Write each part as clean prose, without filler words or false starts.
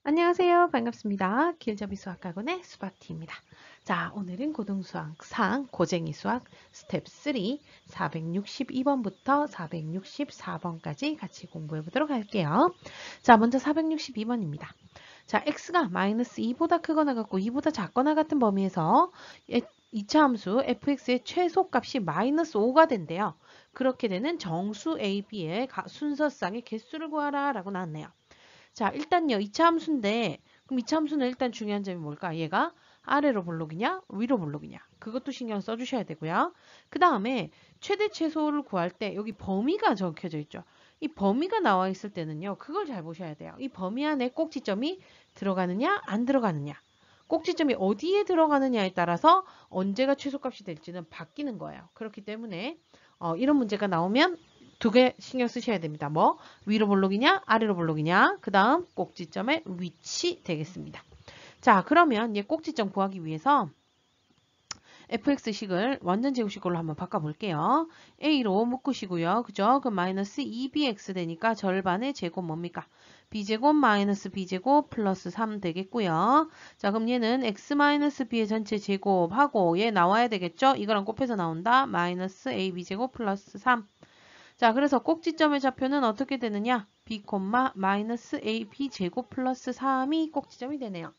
안녕하세요. 반갑습니다. 길잡이 수학학원의 수바티입니다. 자, 오늘은 고등수학상 고쟁이 수학 스텝 3 462번부터 464번까지 같이 공부해 보도록 할게요. 자, 먼저 462번입니다. 자, x가 마이너스 2보다 크거나 같고 2보다 작거나 같은 범위에서 2차 함수 fx의 최소값이 마이너스 5가 된대요. 그렇게 되는 정수 a, b의 순서쌍의 개수를 구하라 라고 나왔네요. 자, 일단요. 2차 함수인데 그럼 2차 함수는 일단 중요한 점이 뭘까? 얘가 아래로 볼록이냐? 위로 볼록이냐? 그것도 신경 써주셔야 되고요. 그 다음에 최대 최소를 구할 때 여기 범위가 적혀져 있죠. 이 범위가 나와 있을 때는요. 그걸 잘 보셔야 돼요. 이 범위 안에 꼭지점이 들어가느냐? 안 들어가느냐? 꼭지점이 어디에 들어가느냐에 따라서 언제가 최소값이 될지는 바뀌는 거예요. 그렇기 때문에 이런 문제가 나오면 두 개 신경 쓰셔야 됩니다. 뭐 위로 볼록이냐 아래로 볼록이냐 그 다음 꼭지점의 위치 되겠습니다. 자, 그러면 얘 꼭지점 구하기 위해서 fx식을 완전 제곱식으로 한번 바꿔볼게요. a로 묶으시고요. 그죠? 그럼 마이너스 2bx 되니까 절반의 제곱 뭡니까? b제곱 마이너스 b제곱 플러스 3 되겠고요. 자, 그럼 얘는 x 마이너스 b의 전체 제곱하고 얘 나와야 되겠죠? 이거랑 곱해서 나온다. 마이너스 ab제곱 플러스 3. 자, 그래서 꼭지점의 좌표는 어떻게 되느냐? b, 마이너스 ab 제곱 플러스 3이 꼭지점이 되네요.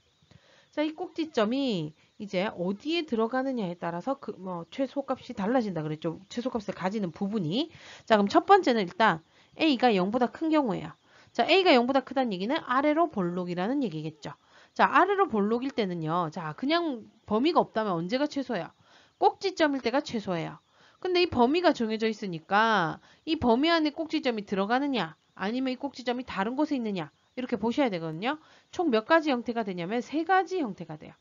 자, 이 꼭지점이 이제 어디에 들어가느냐에 따라서 최소값이 달라진다 그랬죠. 최소값을 가지는 부분이. 자, 그럼 첫 번째는 일단 a가 0보다 큰 경우예요. 자, a가 0보다 크다는 얘기는 아래로 볼록이라는 얘기겠죠. 자, 아래로 볼록일 때는요. 자, 그냥 범위가 없다면 언제가 최소예요? 꼭지점일 때가 최소예요. 근데 이 범위가 정해져 있으니까 이 범위 안에 꼭지점이 들어가느냐 아니면 이 꼭지점이 다른 곳에 있느냐 이렇게 보셔야 되거든요. 총 몇 가지 형태가 되냐면 세 가지 형태가 돼요.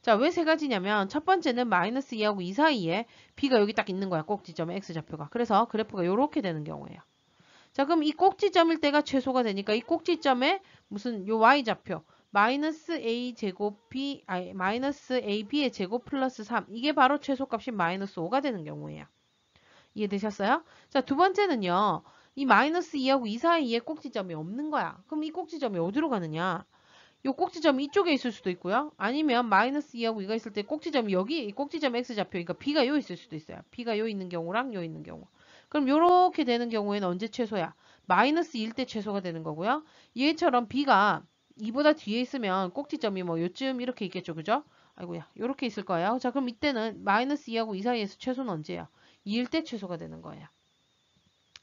자, 왜 세 가지냐면 첫 번째는 마이너스 2하고 2 사이에 b가 여기 딱 있는 거야. 꼭지점의 x좌표가. 그래서 그래프가 이렇게 되는 경우예요. 자, 그럼 이 꼭지점일 때가 최소가 되니까 이 꼭지점에 무슨 요 y좌표 마이너스 a 제곱 b 마이너스 ab의 제곱 플러스 3 이게 바로 최소값이 마이너스 5가 되는 경우예요. 이해되셨어요? 자, 두 번째는요. 이 마이너스 2하고 2 사이에 꼭지점이 없는 거야. 그럼 이 꼭지점이 어디로 가느냐? 요 꼭지점이 이쪽에 있을 수도 있고요. 아니면 마이너스 2하고 2가 있을 때 꼭지점이 여기, 이 꼭지점 x좌표, 그러니까 b가 요 있을 수도 있어요. b가 요 있는 경우랑 요 있는 경우. 그럼 요렇게 되는 경우에는 언제 최소야? 마이너스 2일 때 최소가 되는 거고요. 얘처럼 b가 2보다 뒤에 있으면 꼭지점이 뭐 요쯤 이렇게 있겠죠. 그죠? 아이고야. 요렇게 있을 거예요. 자, 그럼 이때는 마이너스 2하고 2 사이에서 최소는 언제야? 2일 때 최소가 되는 거예요.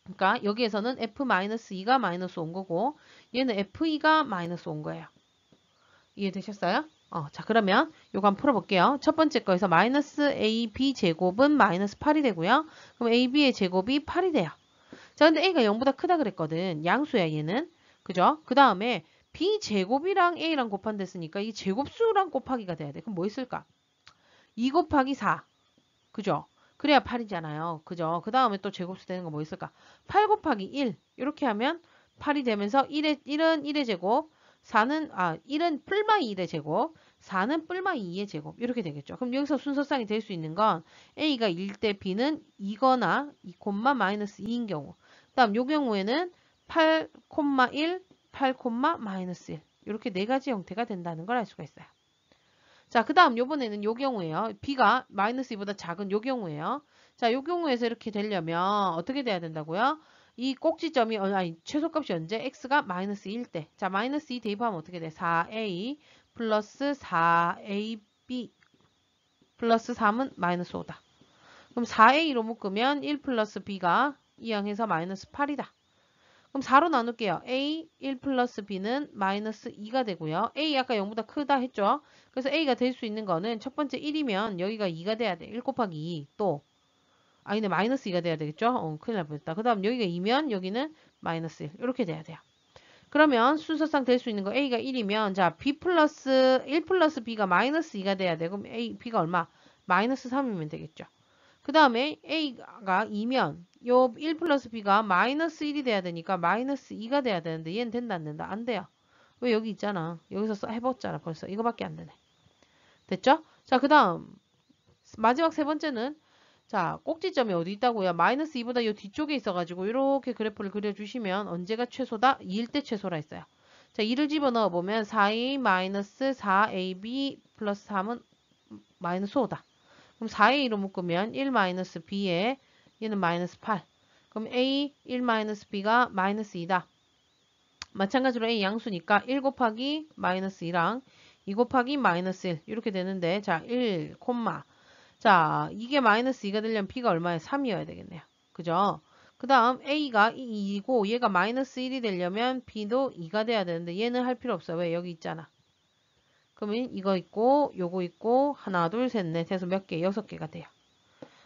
그러니까 여기에서는 f-2가 마이너스 온 거고 얘는 f2가 마이너스 온 거예요. 이해되셨어요? 자, 그러면 요거 한번 풀어볼게요. 첫 번째 거에서 마이너스 ab 제곱은 마이너스 8이 되고요. 그럼 ab의 제곱이 8이 돼요. 자, 근데 a가 0보다 크다 그랬거든. 양수야, 얘는. 그죠? 그 다음에 b 제곱이랑 a랑 곱한댔으니까 이 제곱수랑 곱하기가 돼야 돼. 그럼 뭐 있을까? 2 곱하기 4. 그죠? 그래야 8이잖아요. 그죠? 그 다음에 또 제곱수 되는 거 뭐 있을까? 8 곱하기 1. 이렇게 하면 8이 되면서 1은 1의 제곱, 1은 뿔마이 1의 제곱, 4는 뿔마이 2의 제곱. 이렇게 되겠죠. 그럼 여기서 순서쌍이 될 수 있는 건 A가 1 때 B는 2거나 2, 마이너스 2인 경우. 그 다음 요 경우에는 8, 1, 8, 마이너스 1. 이렇게 네 가지 형태가 된다는 걸 알 수가 있어요. 자, 그 다음 요번에는 요 경우예요. b가 마이너스 2보다 작은 요 경우예요. 자, 요 경우에서 이렇게 되려면 어떻게 돼야 된다고요? 이 꼭지점이 최소값이 언제? x가 마이너스 2일 때. 자, 마이너스 2 대입하면 어떻게 돼? 4a 플러스 4ab 플러스 3은 마이너스 5다. 그럼 4a로 묶으면 1 플러스 b가 이항해서 마이너스 8이다. 그럼 4로 나눌게요. a 1 플러스 b는 마이너스 2가 되고요. a 아까 0보다 크다 했죠. 그래서 a가 될 수 있는 거는 첫 번째 1이면 여기가 2가 돼야 돼. 1 곱하기 2 또. 아니네 마이너스 2가 돼야 되겠죠. 큰일 날 뻔했다. 그 다음 여기가 2면 여기는 마이너스 1 이렇게 돼야 돼요. 그러면 순서상 될 수 있는 거 a가 1이면 자 b 플러스 1 플러스 b가 마이너스 2가 돼야 돼. 그럼 b가 얼마? 마이너스 3이면 되겠죠. 그 다음에 a가 2면 요 1 플러스 b가 마이너스 1이 돼야 되니까 마이너스 2가 돼야 되는데 얘는 된다 안 된다? 안 돼요. 왜 여기 있잖아. 여기서 해봤잖아 벌써. 이거밖에 안 되네. 됐죠? 자, 그 다음 마지막 세 번째는 자 꼭지점이 어디 있다고요? 마이너스 2보다 요 뒤쪽에 있어가지고 이렇게 그래프를 그려주시면 언제가 최소다? 2일 때 최소라 했어요. 자, 2를 집어넣어 보면 4a 마이너스 4ab 플러스 3은 마이너스 5다. 그럼 4a로 묶으면 1 마이너스 b에 얘는 마이너스 8. 그럼 a 1 마이너스 b가 마이너스 2다. 마찬가지로 a 양수니까 1 곱하기 마이너스 2랑 2 곱하기 마이너스 1 이렇게 되는데 자 1, 자 이게 마이너스 2가 되려면 b가 얼마예요? 3이어야 되겠네요. 그죠? 그 다음 a가 2이고 얘가 마이너스 1이 되려면 b도 2가 돼야 되는데 얘는 할 필요 없어. 왜? 여기 있잖아. 그러면 이거 있고 요거 있고 하나 둘 셋 넷 해서 몇 개? 6개가 돼요.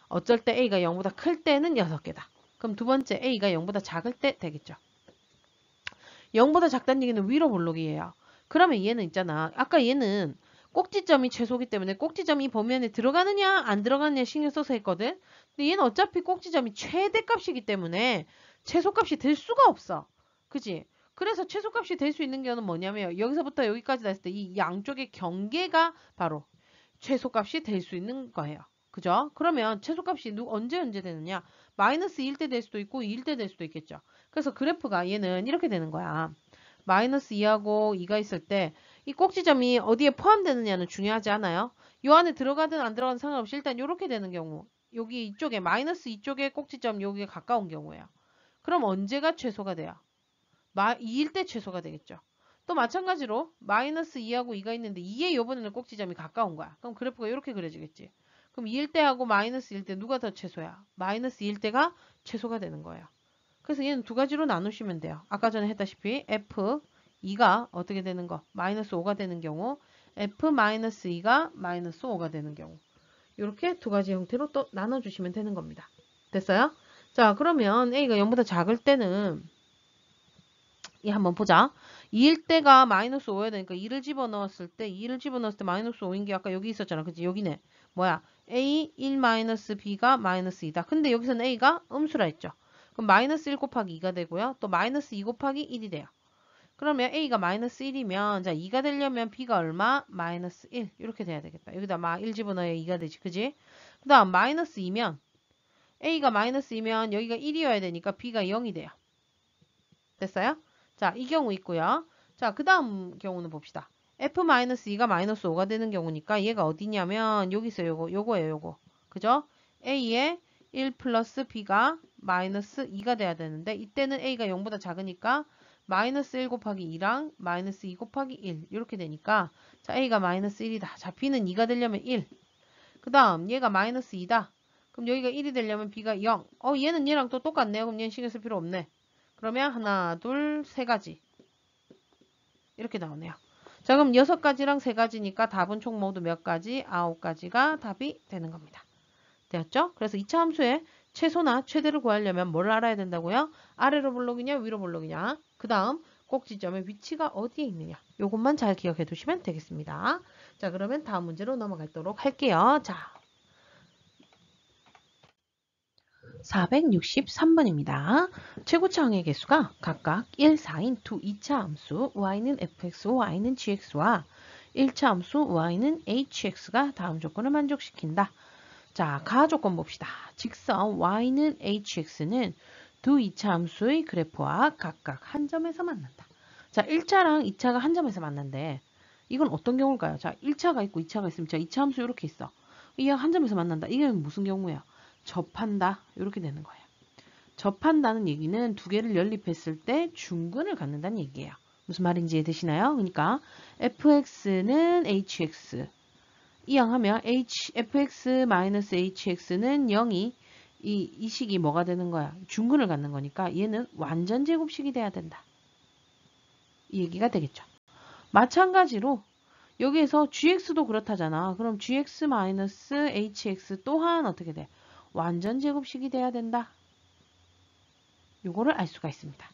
어쩔 때 a가 0보다 클 때는 6개다. 그럼 두 번째 a가 0보다 작을 때 되겠죠. 0보다 작다는 얘기는 위로 볼록이에요. 그러면 얘는 있잖아. 아까 얘는 꼭지점이 최소기 때문에 꼭지점이 이 범위 들어가느냐 안 들어가느냐 신경 써서 했거든. 근데 얘는 어차피 꼭지점이 최대값이기 때문에 최소값이 될 수가 없어. 그지? 그래서 최소값이 될 수 있는 경우는 뭐냐면 여기서부터 여기까지 했을 때 이 양쪽의 경계가 바로 최소값이 될 수 있는 거예요. 그죠? 그러면 최소값이 언제 되느냐? 마이너스 2일 때 될 수도 있고 2일 때 될 수도 있겠죠. 그래서 그래프가 얘는 이렇게 되는 거야. 마이너스 2하고 2가 있을 때 이 꼭지점이 어디에 포함되느냐는 중요하지 않아요? 요 안에 들어가든 안 들어가든 상관없이 일단 이렇게 되는 경우 여기 이쪽에 마이너스 이쪽에 꼭지점 여기에 가까운 경우예요. 그럼 언제가 최소가 돼요? 2일 때 최소가 되겠죠. 또 마찬가지로 마이너스 2하고 2가 있는데 2의 요번에는 꼭지점이 가까운 거야. 그럼 그래프가 이렇게 그려지겠지. 그럼 2일 때하고 마이너스 1일 때 누가 더 최소야? 마이너스 2일 때가 최소가 되는 거예요. 그래서 얘는 두 가지로 나누시면 돼요. 아까 전에 했다시피 F2가 어떻게 되는 거? 마이너스 5가 되는 경우 F-2가 마이너스 5가 되는 경우 이렇게 두 가지 형태로 또 나눠주시면 되는 겁니다. 됐어요? 자 그러면 A가 0보다 작을 때는 이 한번 보자. 2일 때가 마이너스 5여야 되니까 2를 집어넣었을 때 마이너스 5인 게 아까 여기 있었잖아. 그치? 여기네. 뭐야? A 1 마이너스 B가 마이너스 2다. 근데 여기서는 A가 음수라 했죠. 그럼 마이너스 1 곱하기 2가 되고요. 또 마이너스 2 곱하기 1이 돼요. 그러면 A가 마이너스 1이면 자 2가 되려면 B가 얼마? 마이너스 1 이렇게 돼야 되겠다. 여기다 1 집어넣어야 2가 되지. 그지? 그 다음 마이너스 2면 A가 마이너스 2면 여기가 1이어야 되니까 B가 0이 돼요. 됐어요? 자, 이 경우 있고요. 자, 그 다음 경우는 봅시다. F-2가 마이너스 5가 되는 경우니까 얘가 어디냐면 여기 있어요. 요거예요. 요거. 그죠? A에 1 플러스 B가 마이너스 2가 돼야 되는데 이때는 A가 0보다 작으니까 마이너스 1 곱하기 2랑 마이너스 2 곱하기 1 이렇게 되니까 자 A가 마이너스 1이다. 자 B는 2가 되려면 1. 그 다음 얘가 마이너스 2다. 그럼 여기가 1이 되려면 B가 0. 얘는 얘랑 또 똑같네요. 그럼 얘는 신경 쓸 필요 없네. 그러면 하나, 둘, 세 가지. 이렇게 나오네요. 자, 그럼 6가지랑 3가지니까 답은 총 모두 몇 가지? 9가지가 답이 되는 겁니다. 되었죠? 그래서 2차 함수의 최소나 최대를 구하려면 뭘 알아야 된다고요? 아래로 볼록이냐, 위로 볼록이냐. 그 다음 꼭지점의 위치가 어디에 있느냐. 요것만 잘 기억해 두시면 되겠습니다. 자, 그러면 다음 문제로 넘어가도록 할게요. 자, 463번입니다. 최고차항의 개수가 각각 1, 4인 두 2차 함수 y는 fx, y는 gx와 1차 함수 y는 hx가 다음 조건을 만족시킨다. 자, 가조건 봅시다. 직선 y는 hx는 두 2차 함수의 그래프와 각각 한 점에서 만난다. 자, 1차랑 2차가 한 점에서 만난대. 이건 어떤 경우일까요? 자, 1차가 있고 2차가 있으면 자, 2차 함수 이렇게 있어. 이게 한 점에서 만난다. 이게 무슨 경우예요? 접한다. 이렇게 되는 거예요. 접한다는 얘기는 두 개를 연립했을 때 중근을 갖는다는 얘기예요. 무슨 말인지 이해되시나요? 그러니까 fx는 hx 이항하면 fx-hx는 0이 이 식이 뭐가 되는 거야? 중근을 갖는 거니까 얘는 완전 제곱식이 돼야 된다. 이 얘기가 되겠죠. 마찬가지로 여기에서 gx도 그렇다잖아. 그럼 gx-hx 또한 어떻게 돼? 완전 제곱식이 돼야 된다. 요거를 알 수가 있습니다.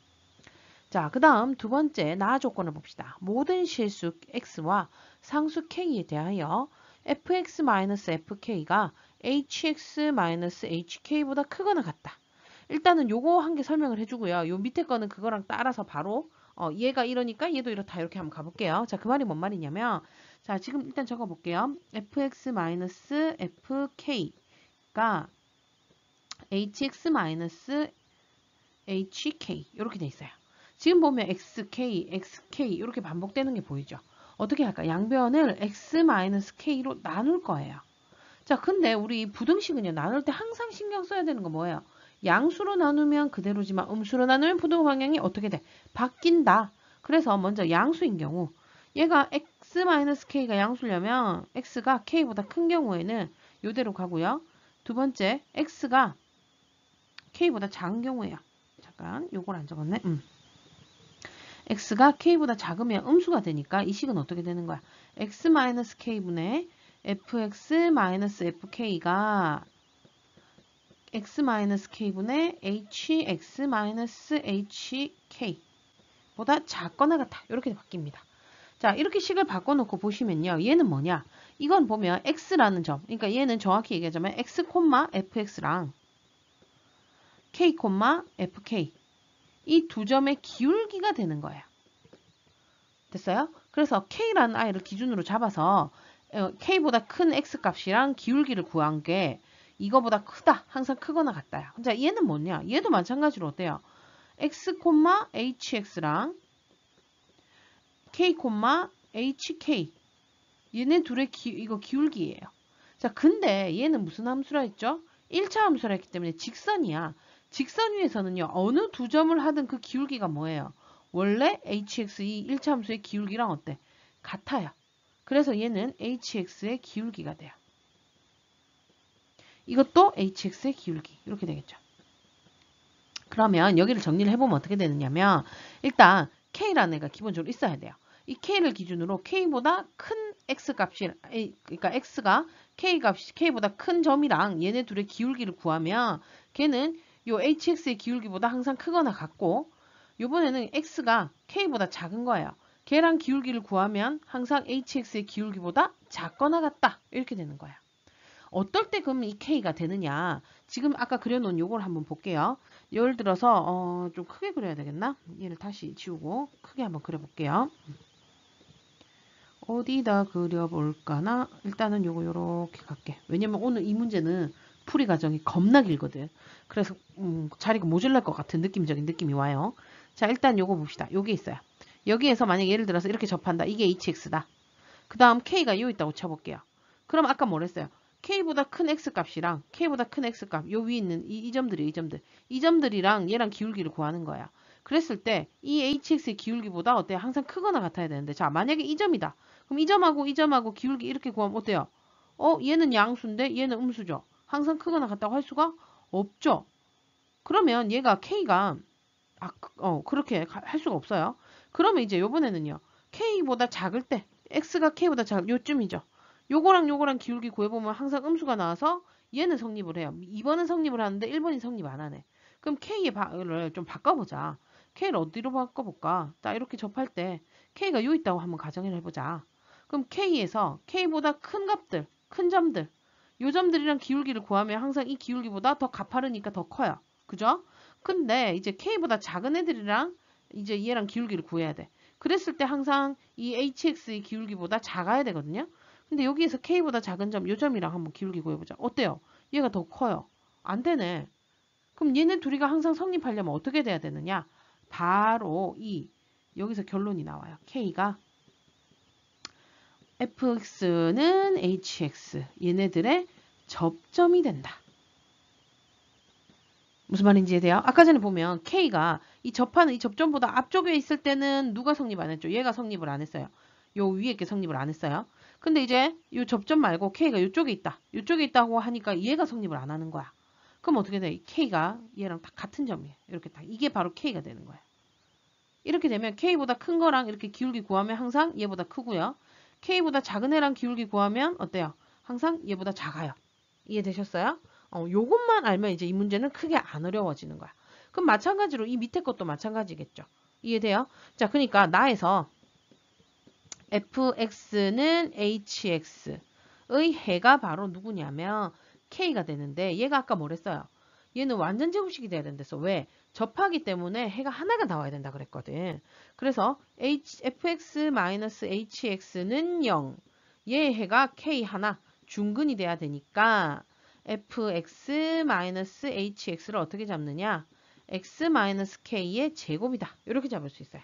자, 그 다음 두 번째 나 조건을 봅시다. 모든 실수 x와 상수 k에 대하여 fx-fk가 hx-hk보다 크거나 같다. 일단은 요거 한 개 설명을 해주고요. 요 밑에 거는 그거랑 따라서 바로 얘가 이러니까 얘도 이렇다 이렇게 한번 가볼게요. 자, 그 말이 뭔 말이냐면 자, 지금 일단 적어볼게요. fx-fk가 hx-hk 이렇게 돼 있어요. 지금 보면 xk, xk 이렇게 반복되는 게 보이죠? 어떻게 할까? 양변을 x-k로 나눌 거예요. 자, 근데 우리 부등식은요, 나눌 때 항상 신경 써야 되는 거 뭐예요? 양수로 나누면 그대로지만 음수로 나누면 부등 방향이 어떻게 돼? 바뀐다. 그래서 먼저 양수인 경우 얘가 x-k가 양수려면 x가 k보다 큰 경우에는 이대로 가고요. 두 번째 x가 k보다 작은 경우에요. 잠깐 요걸 안 적었네. x가 k보다 작으면 음수가 되니까 이 식은 어떻게 되는 거야? x-k분의 fx-fk가 x-k분의 hx-hk 보다 작거나 같아. 이렇게 바뀝니다. 자, 이렇게 식을 바꿔놓고 보시면요. 얘는 뭐냐? 이건 보면 x라는 점. 그러니까 얘는 정확히 얘기하자면 x, fx랑 k, fk 이 두 점의 기울기가 되는 거예요. 됐어요? 그래서 k라는 아이를 기준으로 잡아서 k보다 큰 x 값이랑 기울기를 구한 게 이거보다 크다. 항상 크거나 같다요. 자, 얘는 뭐냐? 얘도 마찬가지로 어때요? x, hx랑 k, hk 얘네 둘의 이거 기울기예요. 자, 근데 얘는 무슨 함수라 했죠? 1차 함수라 했기 때문에 직선이야. 직선 위에서는요. 어느 두 점을 하든 그 기울기가 뭐예요? 원래 hx 이 1차 함수의 기울기랑 어때? 같아요. 그래서 얘는 hx의 기울기가 돼요. 이것도 hx의 기울기 이렇게 되겠죠. 그러면 여기를 정리를 해보면 어떻게 되느냐면 일단 k라는 애가 기본적으로 있어야 돼요. 이 k를 기준으로 k보다 큰 x값이 그러니까 x가 k보다 큰 점이랑 얘네 둘의 기울기를 구하면 걔는 요 hx의 기울기보다 항상 크거나 같고 요번에는 x가 k보다 작은 거예요. 걔랑 기울기를 구하면 항상 hx의 기울기보다 작거나 같다. 이렇게 되는 거예요. 어떨 때 그럼 이 k가 되느냐? 지금 아까 그려놓은 요걸 한번 볼게요. 예를 들어서 좀 크게 그려야 되겠나? 얘를 다시 지우고 크게 한번 그려볼게요. 어디다 그려볼까나? 일단은 요거 요렇게 갈게. 왜냐면 오늘 이 문제는 풀이 과정이 겁나 길거든. 그래서 자리가 모자랄 것 같은 느낌적인 느낌이 와요. 자, 일단 요거 봅시다. 요게 있어요. 여기에서 만약 예를 들어서 이렇게 접한다. 이게 hx다. 그 다음 k가 요 있다고 쳐볼게요. 그럼 아까 뭐랬어요? k보다 큰 x값이랑 k보다 큰 x값 요 위에 있는 이 점들이 이 점들이랑 얘랑 기울기를 구하는 거야. 그랬을 때 이 hx의 기울기보다 어때요? 항상 크거나 같아야 되는데 자 만약에 이 점이다. 그럼 이 점하고 기울기 이렇게 구하면 어때요? 얘는 양수인데 얘는 음수죠. 항상 크거나 같다고 할 수가 없죠. 그러면 얘가 k가 그렇게 할 수가 없어요. 그러면 이제 요번에는요. k보다 작을 때 x가 k보다 작을 요쯤이죠. 요거랑 기울기 구해보면 항상 음수가 나와서 얘는 성립을 해요. 2번은 성립을 하는데 1번이 성립 안 하네. 그럼 k의 발을 좀 바꿔보자. k를 어디로 바꿔볼까? 딱 이렇게 접할 때 k가 요 있다고 한번 가정을 해보자. 그럼 k에서 k보다 큰 값들, 큰 점들 요 점들이랑 기울기를 구하면 항상 이 기울기보다 더 가파르니까 더 커요. 그죠? 근데 이제 k보다 작은 애들이랑 이제 얘랑 기울기를 구해야 돼. 그랬을 때 항상 이 hx의 기울기보다 작아야 되거든요. 근데 여기에서 k보다 작은 점, 요 점이랑 한번 기울기 구해보자. 어때요? 얘가 더 커요. 안 되네. 그럼 얘네 둘이가 항상 성립하려면 어떻게 돼야 되느냐? 바로 여기서 결론이 나와요. k가 fx는 hx 얘네들의 접점이 된다. 무슨 말인지 이해돼요? 아까 전에 보면 k가 이 접하는 이 접점보다 앞쪽에 있을 때는 누가 성립 안 했죠? 얘가 성립을 안 했어요. 요 위에 게 성립을 안 했어요. 근데 이제 요 접점 말고 k가 요쪽에 있다. 요쪽에 있다고 하니까 얘가 성립을 안 하는 거야. 그럼 어떻게 돼? k가 얘랑 다 같은 점이에요. 이렇게 딱 이게 바로 k가 되는 거예요. 이렇게 되면 k보다 큰 거랑 이렇게 기울기 구하면 항상 얘보다 크고요. k보다 작은 애랑 기울기 구하면 어때요? 항상 얘보다 작아요. 이해되셨어요? 요것만 알면 이제 이 문제는 크게 안 어려워지는 거야. 그럼 마찬가지로 이 밑에 것도 마찬가지겠죠. 이해돼요? 자, 그러니까 나에서 fx는 hx의 해가 바로 누구냐면 k가 되는데 얘가 아까 뭐랬어요? 얘는 완전 제곱식이 돼야 된댔어. 왜? 접하기 때문에 해가 하나가 나와야 된다 그랬거든. 그래서 fx-hx는 0. 얘 해가 k 하나 중근이 돼야 되니까 fx-hx를 어떻게 잡느냐? x-k의 제곱이다. 이렇게 잡을 수 있어요.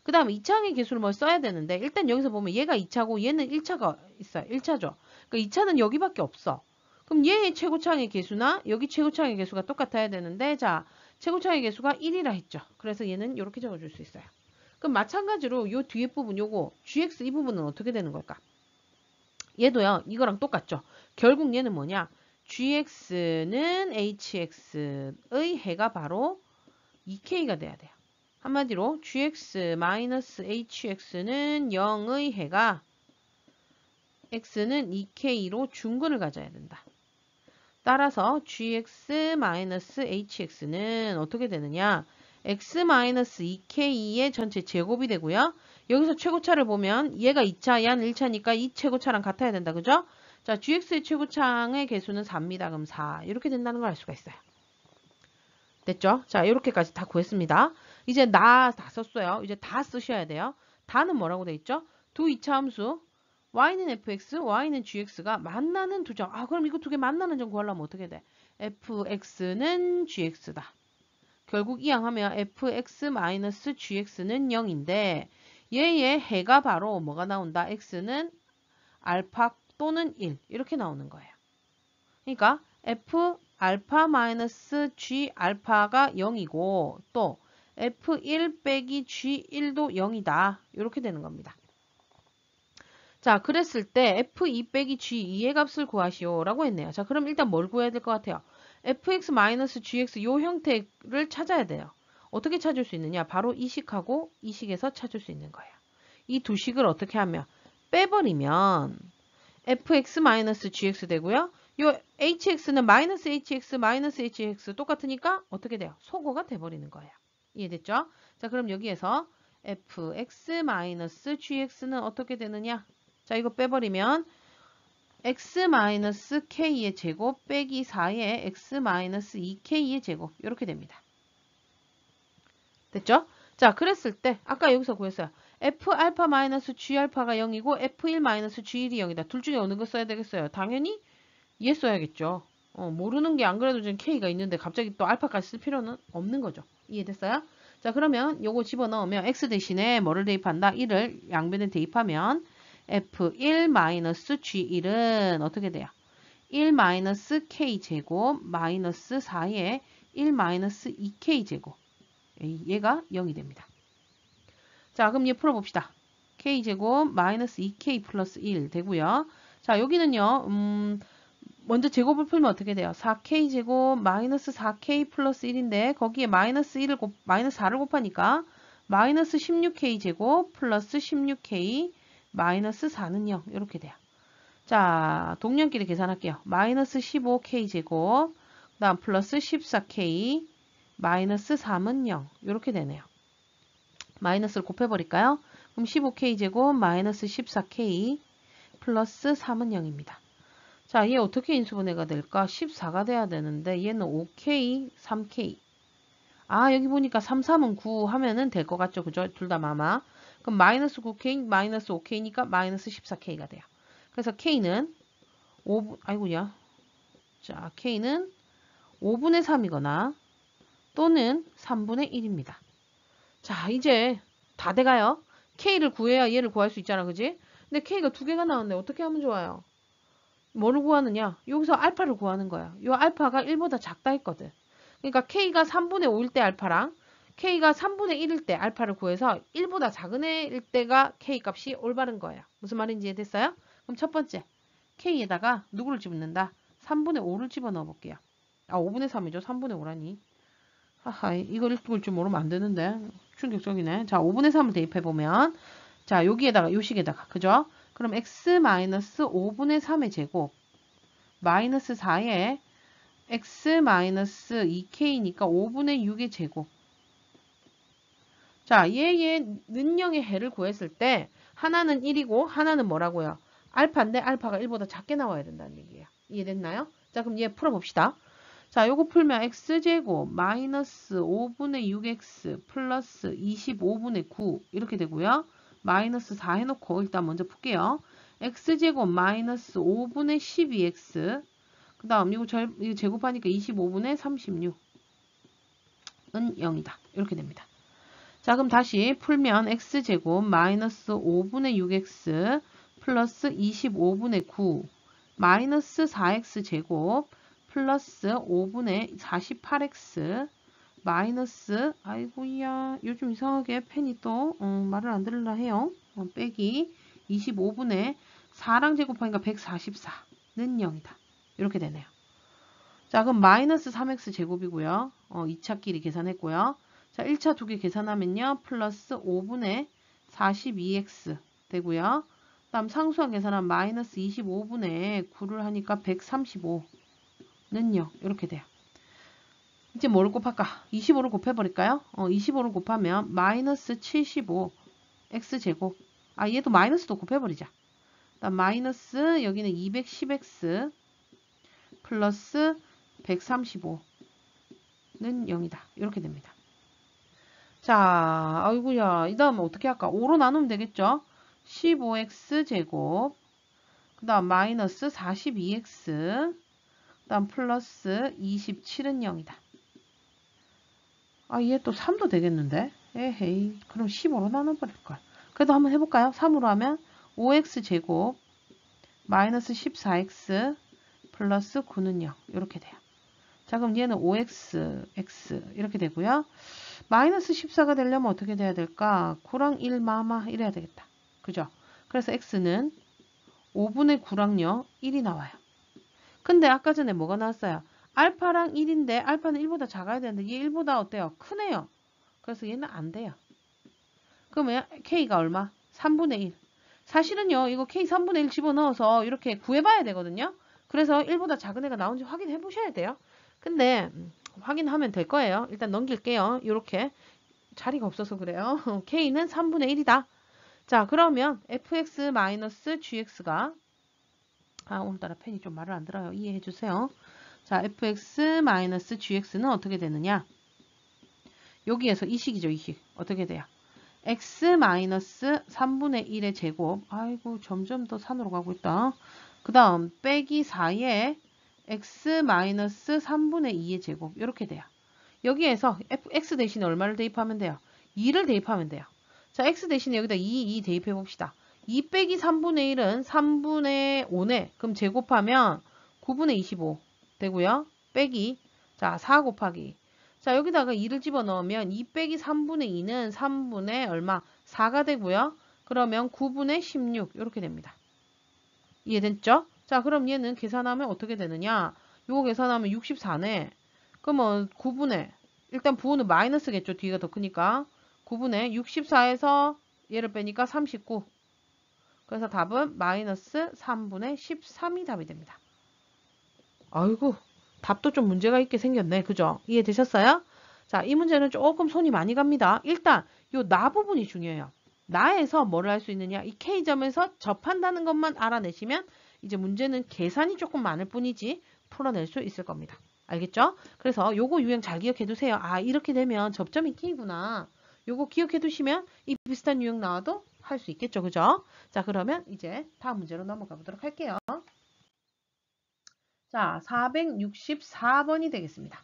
그 다음에 2차항의 개수를 뭘 써야 되는데 일단 여기서 보면 얘가 2차고 얘는 1차가 있어요. 1차죠. 그러니까 2차는 여기밖에 없어. 그럼 얘의 최고차항의 개수나 여기 최고차항의 개수가 똑같아야 되는데 자 최고차항의 개수가 1이라 했죠. 그래서 얘는 이렇게 적어줄 수 있어요. 그럼 마찬가지로 요 뒤에 부분 요거 gx 이 부분은 어떻게 되는 걸까? 얘도요. 이거랑 똑같죠. 결국 얘는 뭐냐? gx는 hx의 해가 바로 2k가 돼야 돼요. 한마디로 gx-hx는 0의 해가 x는 2k로 중근을 가져야 된다. 따라서 gx-hx는 어떻게 되느냐? x-2k의 전체 제곱이 되고요. 여기서 최고차를 보면 얘가 2차, 얘는 1차니까 이 최고차랑 같아야 된다. 그죠? 자, gx의 최고차의 개수는 4입니다. 그럼 4. 이렇게 된다는 걸 알 수가 있어요. 됐죠? 자, 이렇게까지 다 구했습니다. 이제 나 다 썼어요. 이제 다 쓰셔야 돼요. 다는 뭐라고 돼 있죠? 두 2차 함수 y는 fx, y는 gx가 만나는 두 점. 아, 그럼 이거 두 개 만나는 점 구하려면 어떻게 돼? fx는 gx다. 결국 이항하면 fx-gx는 0인데 얘의 해가 바로 뭐가 나온다? x는 알파 또는 1 이렇게 나오는 거예요. 그러니까 f 알파-g 알파가 0이고 또 f1 빼기 g1도 0이다. 이렇게 되는 겁니다. 자, 그랬을 때 f2 빼기 g2의 값을 구하시오 라고 했네요. 자, 그럼 일단 뭘 구해야 될 것 같아요? fx-gx 요 형태를 찾아야 돼요. 어떻게 찾을 수 있느냐? 바로 이 식하고 이 식에서 찾을 수 있는 거예요. 이 두 식을 어떻게 하면 빼버리면 fx-gx 되고요. 요 hx는 마이너스 hx 마이너스 hx 똑같으니까 어떻게 돼요? 소거가 돼버리는 거예요. 이해됐죠? 자, 그럼 여기에서 fx-gx는 어떻게 되느냐? 자, 이거 빼버리면 x-k의 제곱 빼기 4의 x-2k의 제곱 이렇게 됩니다. 됐죠? 자, 그랬을 때 아까 여기서 구했어요. fα-gα가 0이고 f1-g1이 0이다. 둘 중에 어느 거 써야 되겠어요? 당연히 얘 써야겠죠. 모르는 게 안 그래도 지금 k가 있는데 갑자기 또 알파까지 쓸 필요는 없는 거죠. 이해됐어요? 자, 그러면 요거 집어넣으면 x 대신에 뭐를 대입한다? 1을 양변에 대입하면 f1-g1은 어떻게 돼요? 1-k 제곱 마이너스 4의 1-2k 제곱. 얘가 0이 됩니다. 자, 그럼 얘 풀어봅시다. k 제곱 마이너스 2k 플러스 1 되고요. 자, 여기는요. 먼저 제곱을 풀면 어떻게 돼요? 4k 제곱 마이너스 4k 플러스 1인데 거기에 마이너스 4를 곱하니까 마이너스 16k 제곱 플러스 16k 마이너스 4는 0 이렇게 돼요. 자, 동량끼리 계산할게요. 마이너스 15k 제곱 그 다음 플러스 14k 마이너스 3은 0 이렇게 되네요. 마이너스를 곱해버릴까요? 그럼 15k 제곱 마이너스 14k 플러스 3은 0입니다. 자, 얘 어떻게 인수분해가 될까? 14가 돼야 되는데 얘는 5k, 3k. 아, 여기 보니까 3, 3은 9 하면은 될 것 같죠? 그죠? 둘 다 마마. 그럼 마이너스 9k, 마이너스 5k니까 마이너스 14k가 돼요. 그래서 k는 5분, 아이고야. 자, k는 5분의 3이거나 또는 3분의 1입니다. 자, 이제 다 돼가요. k를 구해야 얘를 구할 수 있잖아. 그지? 근데 k가 두 개가 나왔는데 어떻게 하면 좋아요? 뭐를 구하느냐? 여기서 알파를 구하는 거야. 이 알파가 1보다 작다 했거든. 그러니까 k가 3분의 5일 때 알파랑 k가 3분의 1일 때 알파를 구해서 1보다 작은 애일 때가 k 값이 올바른 거예요. 무슨 말인지 이해됐어요? 그럼 첫 번째, k에다가 누구를 집어넣는다? 3분의 5를 집어넣어 볼게요. 아, 5분의 3이죠. 3분의 5라니. 하하, 이걸 읽을 줄 모르면 안 되는데. 충격적이네. 자, 5분의 3을 대입해보면 자, 여기에다가, 요식에다가, 그죠? 그럼 x-5분의 3의 제곱 마이너스 4에 x-2k니까 5분의 6의 제곱. 자, 얘의 는영의 해를 구했을 때 하나는 1이고 하나는 뭐라고요? 알파인데 알파가 1보다 작게 나와야 된다는 얘기예요. 이해됐나요? 자, 그럼 얘 풀어봅시다. 자, 요거 풀면 x제곱 마이너스 5분의 6x 플러스 25분의 9 이렇게 되고요. 마이너스 4 해놓고 일단 먼저 풀게요. x제곱 마이너스 5분의 12x 그 다음 이거 제곱하니까 25분의 36 0이다. 이렇게 됩니다. 자, 그럼 다시 풀면 x제곱 마이너스 5분의 6x 플러스 25분의 9 마이너스 4x제곱 플러스 5분의 48x 마이너스 아이고야 요즘 이상하게 펜이 또 말을 안 들으려 해요. 빼기 25분의 4랑 제곱하니까 144는 0이다. 이렇게 되네요. 자, 그럼 마이너스 3x 제곱이고요. 2차끼리 계산했고요. 자, 1차 두 개 계산하면요. 플러스 5분의 42x 되고요. 다음 상수항 계산하면 마이너스 25분의 9를 하니까 135는 0. 이렇게 돼요. 이제 뭐를 곱할까? 25를 곱해버릴까요? 25를 곱하면 마이너스 75 x제곱. 아, 얘도 마이너스도 곱해버리자. 다음 마이너스 여기는 210x 플러스 135는 0이다. 이렇게 됩니다. 자, 아이고야. 이 다음에 어떻게 할까? 5로 나누면 되겠죠? 15x제곱 그 다음 마이너스 42x 그 다음 플러스 27은 0이다. 아, 얘 또 3도 되겠는데? 에헤이. 그럼 15로 나눠버릴걸. 그래도 한번 해볼까요? 3으로 하면 5x제곱 마이너스 14x 플러스 9는 0. 이렇게 돼요. 자, 그럼 얘는 5x, x 이렇게 되고요. 마이너스 14가 되려면 어떻게 돼야 될까? 9랑 1 마마 이래야 되겠다. 그죠? 그래서 x는 5분의 9랑요 1이 나와요. 근데 아까 전에 뭐가 나왔어요? 알파랑 1인데 알파는 1보다 작아야 되는데 얘 1보다 어때요? 크네요. 그래서 얘는 안 돼요. 그러면 k가 얼마? 3분의 1. 사실은요 이거 k 3분의 1 집어넣어서 이렇게 구해봐야 되거든요. 그래서 1보다 작은 애가 나온지 확인해 보셔야 돼요. 근데 확인하면 될 거예요. 일단 넘길게요. 이렇게 자리가 없어서 그래요. k는 3분의 1이다. 자, 그러면 fx-gx가 오늘따라 펜이 좀 말을 안 들어요. 이해해 주세요. 자, fx-gx는 어떻게 되느냐? 여기에서 이 식이죠, 이 식. 어떻게 돼요? x-3분의 1의 제곱. 아이고, 점점 더 산으로 가고 있다. 그 다음, 빼기 4의 x-3분의 2의 제곱. 이렇게 돼요. 여기에서 x 대신에 얼마를 대입하면 돼요? 2를 대입하면 돼요. 자, x 대신에 여기다 2 대입해 봅시다. 2 빼기 3분의 1은 3분의 5네. 그럼 제곱하면 9분의 25 되고요. 빼기 자 4 곱하기 자 여기다가 2를 집어넣으면 2 빼기 3분의 2는 3분의 얼마? 4가 되고요. 그러면 9분의 16 이렇게 됩니다. 이해됐죠? 자 그럼 얘는 계산하면 어떻게 되느냐? 요거 계산하면 64네. 그러면 9분의 일단 부호는 마이너스겠죠. 뒤가 더 크니까 9분의 64에서 얘를 빼니까 39. 그래서 답은 마이너스 3분의 13이 답이 됩니다. 아이고 답도 좀 문제가 있게 생겼네. 그죠? 이해되셨어요? 자, 이 문제는 조금 손이 많이 갑니다. 일단 요 나 부분이 중요해요. 나에서 뭐를 할 수 있느냐? 이 K점에서 접한다는 것만 알아내시면 이제 문제는 계산이 조금 많을 뿐이지 풀어낼 수 있을 겁니다. 알겠죠? 그래서 요거 유형 잘 기억해 두세요. 아, 이렇게 되면 접점이 K구나. 요거 기억해 두시면 이 비슷한 유형 나와도 할 수 있겠죠. 그죠? 자, 그러면 이제 다음 문제로 넘어가 보도록 할게요. 자, 464번이 되겠습니다.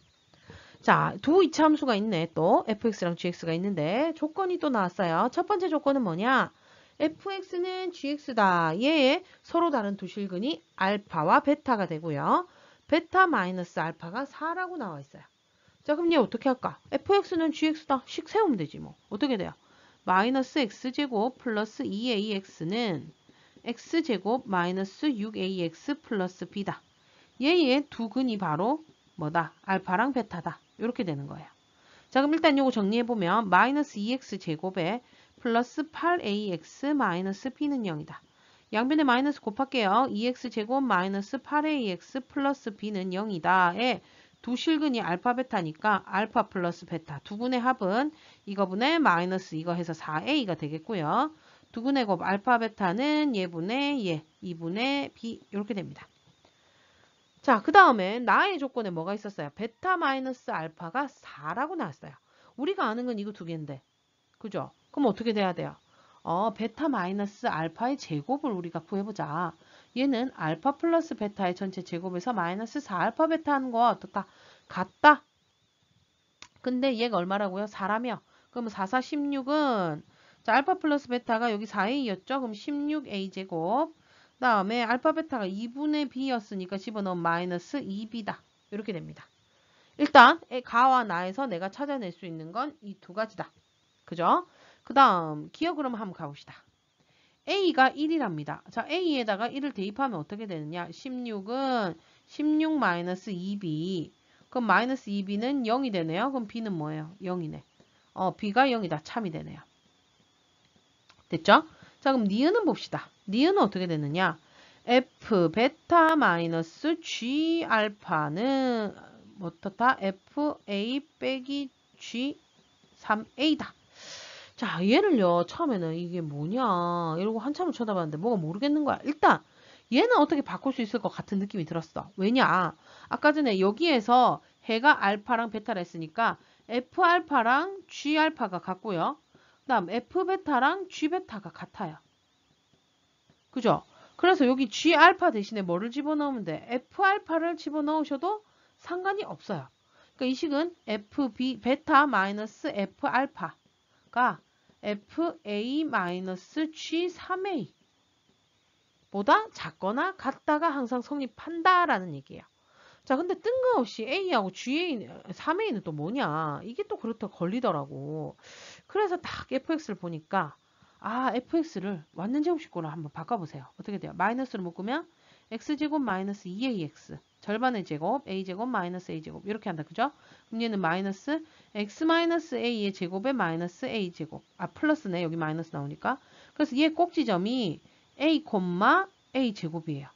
자, 두 이차함수가 있네. 또 fx랑 gx가 있는데 조건이 또 나왔어요. 첫 번째 조건은 뭐냐? fx는 gx다. 얘의 서로 다른 두 실근이 알파와 베타가 되고요. 베타 마이너스 알파가 4라고 나와 있어요. 자, 그럼 얘 어떻게 할까? fx는 gx다. 식 세우면 되지 뭐. 어떻게 돼요? 마이너스 x제곱 플러스 2ax는 x제곱 마이너스 6ax 플러스 b다. 얘의 두 근이 바로 뭐다? 알파랑 베타다. 이렇게 되는 거예요. 자, 그럼 일단 요거 정리해보면 마이너스 2x 제곱에 플러스 8ax 마이너스 b는 0이다. 양변에 마이너스 곱할게요. 2x 제곱 마이너스 8ax 플러스 b는 0이다에 두 실근이 알파 베타니까 알파 플러스 베타 두 분의 합은 이거분의 마이너스 이거 해서 4a가 되겠고요. 두 분의 곱 알파 베타는 얘분의 얘 2분의 b 이렇게 됩니다. 자, 그 다음에 나의 조건에 뭐가 있었어요? 베타 마이너스 알파가 4라고 나왔어요. 우리가 아는 건 이거 두 개인데. 그죠? 그럼 어떻게 돼야 돼요? 베타 마이너스 알파의 제곱을 우리가 구해보자. 얘는 알파 플러스 베타의 전체 제곱에서 마이너스 4알파 베타 하는 거와 어떻다? 같다. 근데 얘가 얼마라고요? 4라며. 그러면 4, 4, 16은 자, 알파 플러스 베타가 여기 4a였죠? 그럼 16a 제곱. 그 다음에 알파 베타가 2분의 b였으니까 집어넣으면 마이너스 2b다. 이렇게 됩니다. 일단 가와 나에서 내가 찾아낼 수 있는 건 이 두 가지다. 그죠? 그 다음 기억으로 한번 가봅시다. a가 1이랍니다. 자, a에다가 1을 대입하면 어떻게 되느냐? 16은 16 마이너스 2b. 그럼 마이너스 2b는 0이 되네요. 그럼 b는 뭐예요? 0이네. b가 0이다. 참이 되네요. 됐죠? 자, 그럼 니은은 봅시다. 니은은 어떻게 되느냐? f 베타 마이너스 g 알파는 어떻다? fa 빼기 g 3a다. 자, 얘를요, 처음에는 이게 뭐냐, 이러고 한참을 쳐다봤는데 뭐가 모르겠는 거야. 일단, 얘는 어떻게 바꿀 수 있을 것 같은 느낌이 들었어. 왜냐? 아까 전에 여기에서 해가 알파랑 베타를 했으니까 f 알파랑 g 알파가 같고요. 그 다음 f 베타랑 g 베타가 같아요. 그죠? 그래서 여기 g 알파 대신에 뭐를 집어넣으면 돼? f 알파를 집어넣으셔도 상관이 없어요. 그러니까 이 식은 f 베타 마이너스 f 알파가 fa-g3a 보다 작거나 같다가 항상 성립한다라는 얘기예요. 자, 근데 뜬금없이 a하고 ga, 3a는 또 뭐냐? 이게 또 그렇다 걸리더라고. 그래서 딱 fx를 보니까 아, fx를 완전 제곱식으로 한번 바꿔보세요. 어떻게 돼요? 마이너스로 묶으면 x제곱 마이너스 2ax 절반의 제곱 a제곱 마이너스 a제곱 이렇게 한다. 그죠? 그럼 얘는 마이너스 x 마이너스 a의 제곱에 마이너스 a제곱 플러스네. 여기 마이너스 나오니까. 그래서 얘 꼭지점이 a, a 제곱이에요.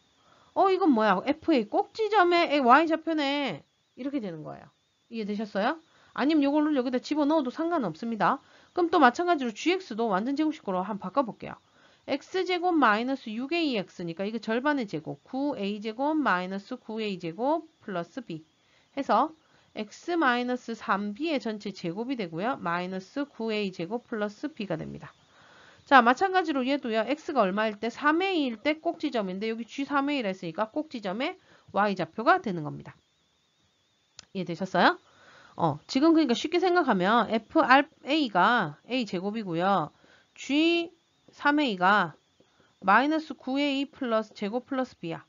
이건 뭐야? fa 꼭지점에 y좌표네. 이렇게 되는 거예요. 이해되셨어요? 아니면 이걸로 여기다 집어넣어도 상관없습니다. 그럼 또 마찬가지로 gx도 완전 제곱식으로 한번 바꿔볼게요. x제곱 마이너스 6ax니까 이거 절반의 제곱 9a제곱 마이너스 9a제곱 플러스 b 해서 x 마이너스 3b의 전체 제곱이 되고요. 마이너스 9a제곱 플러스 b가 됩니다. 자, 마찬가지로 얘도요. x가 얼마일 때? 3a일 때 꼭지점인데 여기 g3a를 했으니까 꼭지점에 y좌표가 되는 겁니다. 이해되셨어요? 지금 그러니까 쉽게 생각하면 fa가 a제곱이고요. g3a가 마이너스 9a 플러스 제곱 플러스 b야.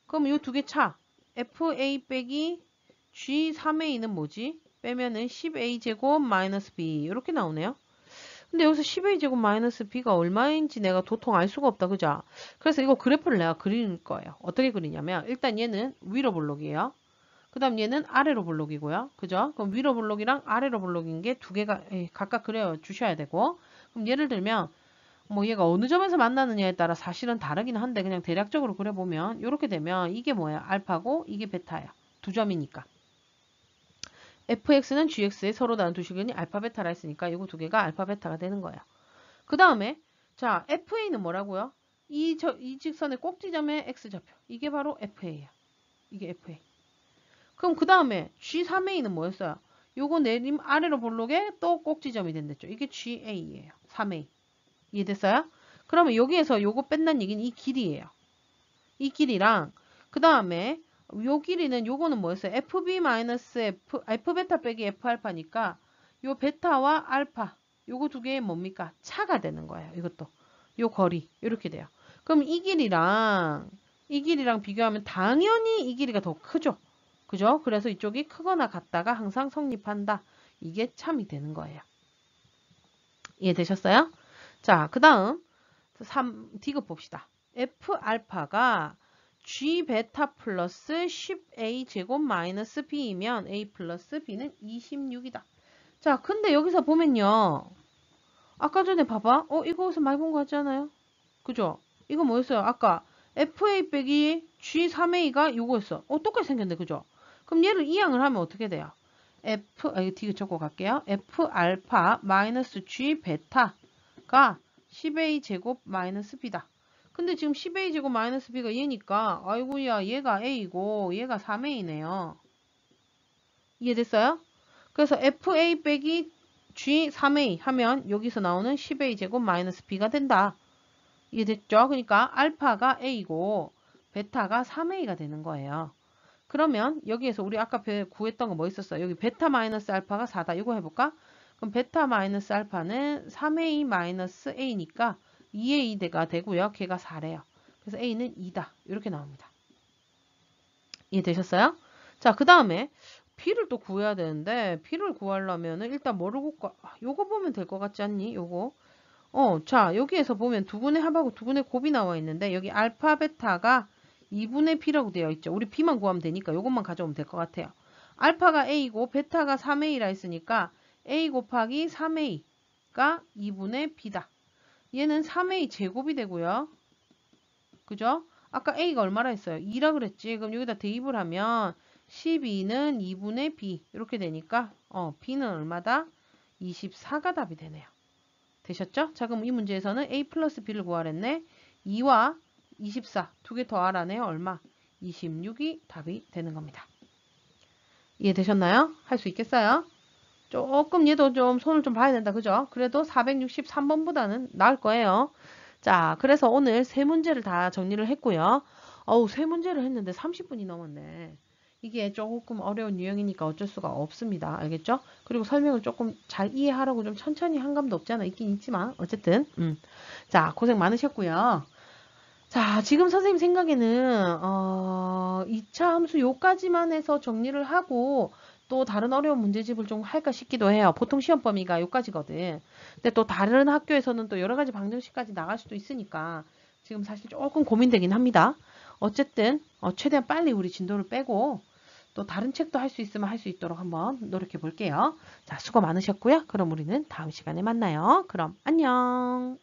그럼 이 두 개 차. fa 빼기 g3a는 뭐지? 빼면은 10a 제곱 마이너스 b 이렇게 나오네요. 근데 여기서 10a 제곱 마이너스 b가 얼마인지 내가 도통 알 수가 없다. 그죠? 그래서 이거 그래프를 내가 그릴 거예요. 어떻게 그리냐면 일단 얘는 위로 볼록이에요. 그 다음 얘는 아래로 볼록이고요. 그죠? 그럼 위로 볼록이랑 아래로 볼록인 게 두 개가 각각 그려 주셔야 되고 그럼 예를 들면 뭐 얘가 어느 점에서 만나느냐에 따라 사실은 다르긴 한데 그냥 대략적으로 그려보면 이렇게 되면 이게 뭐예요? 알파고 이게 베타예요. 두 점이니까. fx는 gx에 서로 다른 두 식은이 알파 베타라 했으니까 이거 두 개가 알파 베타가 되는 거예요. 그 다음에 자 fa는 뭐라고요? 이 직선의 꼭지점의 x좌표. 이게 바로 fa예요. 이게 fa. 그럼 그 다음에 G3A는 뭐였어요? 요거 내림 아래로 볼록에 또 꼭지점이 된댔죠. 이게 GA예요. 3A. 이해됐어요? 그러면 여기에서 요거 뺀다는 얘기는 이 길이에요. 이 길이랑 그 다음에 요 길이는 요거는 뭐였어요? F 베타 빼기 F 알파니까 요 베타와 알파 요거 두 개의 뭡니까? 차가 되는 거예요. 이것도. 요 거리. 이렇게 돼요. 그럼 이 길이랑 비교하면 당연히 이 길이가 더 크죠. 그죠? 그래서 이쪽이 크거나 같다가 항상 성립한다. 이게 참이 되는 거예요. 이해되셨어요? 자, 그 다음 D급 봅시다. F 알파가 G 베타 플러스 10A 제곱 마이너스 B이면 A 플러스 B는 26이다. 자, 근데 여기서 보면요. 아까 전에 봐봐. 이거 어디서 많이 본 거 같지 않아요? 그죠? 이거 뭐였어요? 아까 FA 빼기 G3A가 요거였어. 똑같이 생겼네. 그죠? 그럼 얘를 이항을 하면 어떻게 돼요? 이거 D 적고 갈게요. F 알파 마이너스 G 베타가 10A 제곱 마이너스 B다. 근데 지금 10A 제곱 마이너스 B가 얘니까 아이고야 얘가 A고 얘가 3A네요. 이해됐어요? 그래서 FA 빼기 G 3A 하면 여기서 나오는 10A 제곱 마이너스 B가 된다. 이해됐죠? 그러니까 알파가 A고 베타가 3A가 되는 거예요. 그러면 여기에서 우리 아까 구했던 거 뭐 있었어요? 여기 베타 마이너스 알파가 4다. 이거 해볼까? 그럼 베타 마이너스 알파는 3a 마이너스 a니까 2a가 되고요. 걔가 4래요. 그래서 a는 2다. 이렇게 나옵니다. 이해되셨어요? 자, 그 다음에 b를 또 구해야 되는데 b를 구하려면은 일단 뭐를 곱까? 요거 보면 될 것 같지 않니? 요거. 자, 여기에서 보면 두분의 합하고 두분의 곱이 나와 있는데 여기 알파 베타가 2분의 b라고 되어 있죠. 우리 b만 구하면 되니까 요것만 가져오면 될 것 같아요. 알파가 a고 베타가 3a라 했으니까 a 곱하기 3a가 2분의 b다. 얘는 3a 제곱이 되고요. 그죠? 아까 a가 얼마라 했어요? 2라 그랬지. 그럼 여기다 대입을 하면 12는 2분의 b 이렇게 되니까 b는 얼마다? 24가 답이 되네요. 되셨죠? 자, 그럼 이 문제에서는 a 플러스 b를 구하랬네. 2와 24 두 개 더하라네요. 얼마? 26이 답이 되는 겁니다. 이해되셨나요? 할 수 있겠어요? 조금 얘도 좀 손을 좀 봐야 된다. 그죠? 그래도 463번보다는 나을 거예요. 자, 그래서 오늘 세 문제를 다 정리를 했고요. 세 문제를 했는데 30분이 넘었네. 이게 조금 어려운 유형이니까 어쩔 수가 없습니다. 알겠죠? 그리고 설명을 조금 잘 이해하라고 좀 천천히 한 감도 없지 않아 있긴 있지만 어쨌든 자, 고생 많으셨고요. 자, 지금 선생님 생각에는 2차 함수 요까지만 해서 정리를 하고 또 다른 어려운 문제집을 좀 할까 싶기도 해요. 보통 시험 범위가 요까지거든. 근데 또 다른 학교에서는 또 여러 가지 방정식까지 나갈 수도 있으니까 지금 사실 조금 고민되긴 합니다. 어쨌든 최대한 빨리 우리 진도를 빼고 또 다른 책도 할 수 있으면 할 수 있도록 한번 노력해 볼게요. 자, 수고 많으셨고요. 그럼 우리는 다음 시간에 만나요. 그럼 안녕.